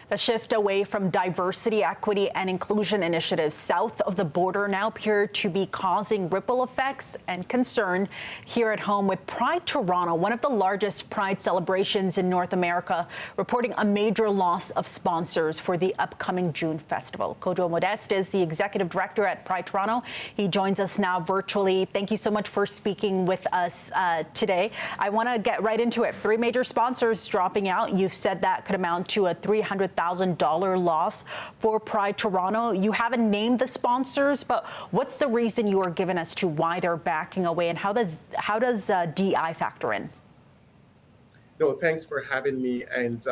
The shift away from diversity, equity, and inclusion initiatives south of the border now appear to be causing ripple effects and concern here at home, with Pride Toronto, one of the largest Pride celebrations in North America, reporting a major loss of sponsors for the upcoming June festival. Kojo Modeste is the executive director at Pride Toronto. He joins us now virtually. Thank you so much for speaking with us today. I want to get right into it. 3 major sponsors dropping out. You've said that could amount to a $300,000 loss for Pride Toronto. You haven't named the sponsors, but what's the reason you are given as to why they're backing away, and how does DI factor in? No, thanks for having me. And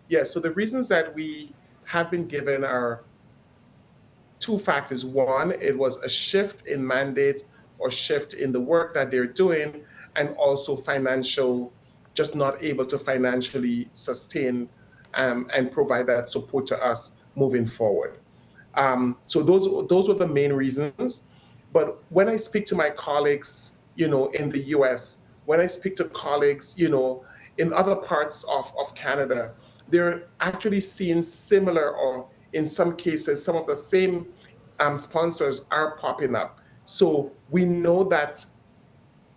yeah, so the reasons that we have been given are 2 factors. One, it was a shift in mandate or shift in the work that they're doing, and also financial, just not able to financially sustain and provide that support to us moving forward. So those were the main reasons. But when I speak to my colleagues, in the US, when I speak to colleagues, in other parts of Canada, they're actually seeing similar, or in some cases, some of the same sponsors are popping up. So we know that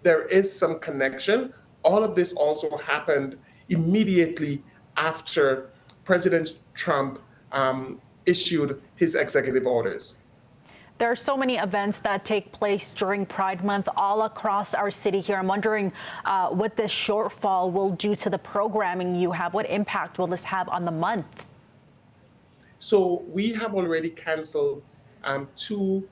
there is some connection. All of this also happened immediately after President Trump issued his executive orders. There are so many events that take place during Pride Month all across our city here. I'm wondering what this shortfall will do to the programming you have. What impact will this have on the month? So we have already canceled 2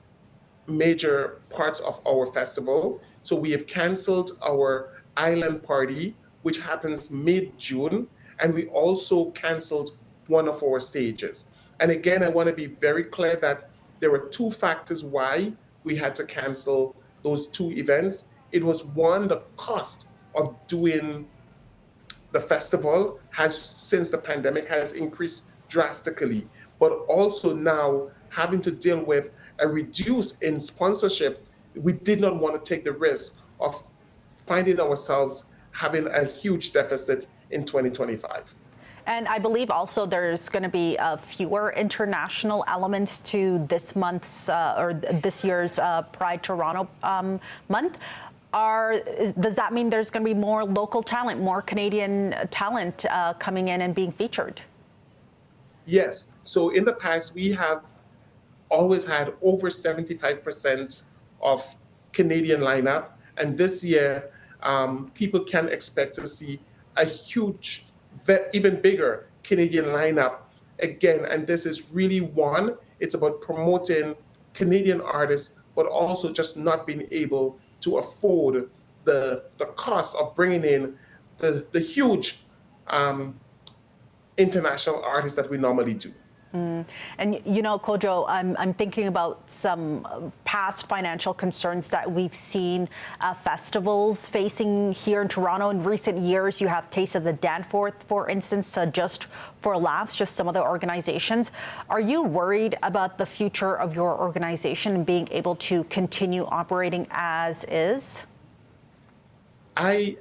major parts of our festival. So we have canceled our island party, which happens mid-June, and we also canceled one of our stages. And again, I want to be very clear that there were 2 factors why we had to cancel those 2 events. It was, one, the cost of doing the festival has, since the pandemic, has increased drastically, but also now having to deal with a reduce in sponsorship. We did not want to take the risk of finding ourselves having a huge deficit in 2025. And I believe also there's going to be fewer international elements to this month's or this year's Pride Toronto month. Does that mean there's going to be more local talent, more Canadian talent coming in and being featured? Yes. So in the past, we have always had over 75% of Canadian lineup. And this year, people can expect to see a huge, even bigger Canadian lineup again. And this is really, one, it's about promoting Canadian artists, but also just not being able to afford the cost of bringing in the huge international artists that we normally do. And Kojo, I'm thinking about some past financial concerns that we've seen festivals facing here in Toronto in recent years. You have Taste of the Danforth, for instance, Just for Laughs, just some other organizations. Are you worried about the future of your organization and being able to continue operating as is? Am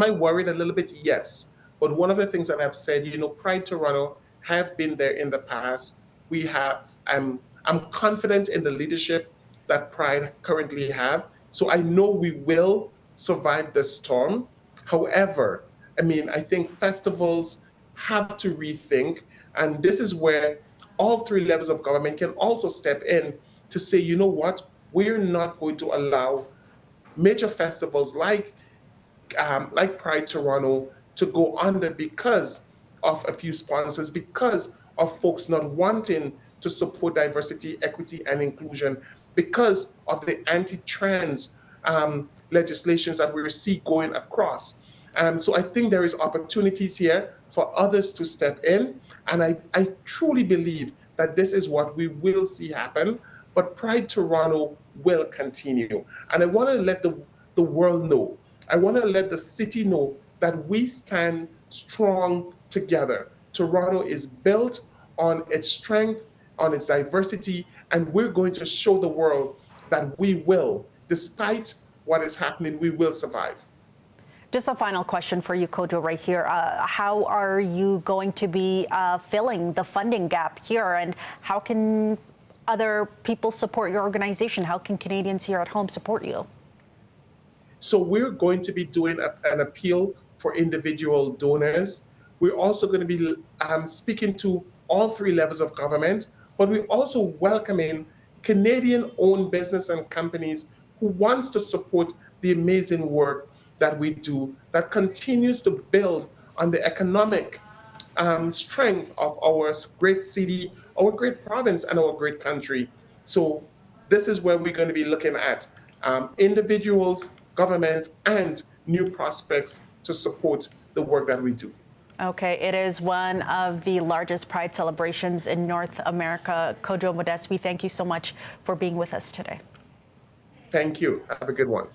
I worried a little bit? Yes. But one of the things that I've said, Pride Toronto have been there in the past. I'm confident in the leadership that Pride currently have. So I know we will survive the storm. However, I think festivals have to rethink. And this is where all 3 levels of government can also step in to say, you know what, we're not going to allow major festivals like Pride Toronto to go under because of a few sponsors, because of folks not wanting to support diversity, equity, and inclusion, because of the anti-trans legislations that we see going across. So I think there is opportunities here for others to step in. And I truly believe that this is what we will see happen. But Pride Toronto will continue. And I want to let the world know, I want to let the city know that we stand strong together. Toronto is built on its strength, on its diversity, and we're going to show the world that we will, despite what is happening, we will survive. Just a final question for you, Kojo, right here. How are you going to be filling the funding gap here, and how can other people support your organization? How can Canadians here at home support you? So we're going to be doing an appeal for individual donors. We're also going to be speaking to all three levels of government, but we're also welcoming Canadian-owned business and companies who wants to support the amazing work that we do that continues to build on the economic strength of our great city, our great province, and our great country. So this is where we're going to be looking at individuals, government, and new prospects to support the work that we do. Okay, it is one of the largest Pride celebrations in North America. Kojo Modeste, we thank you so much for being with us today. Thank you. Have a good one.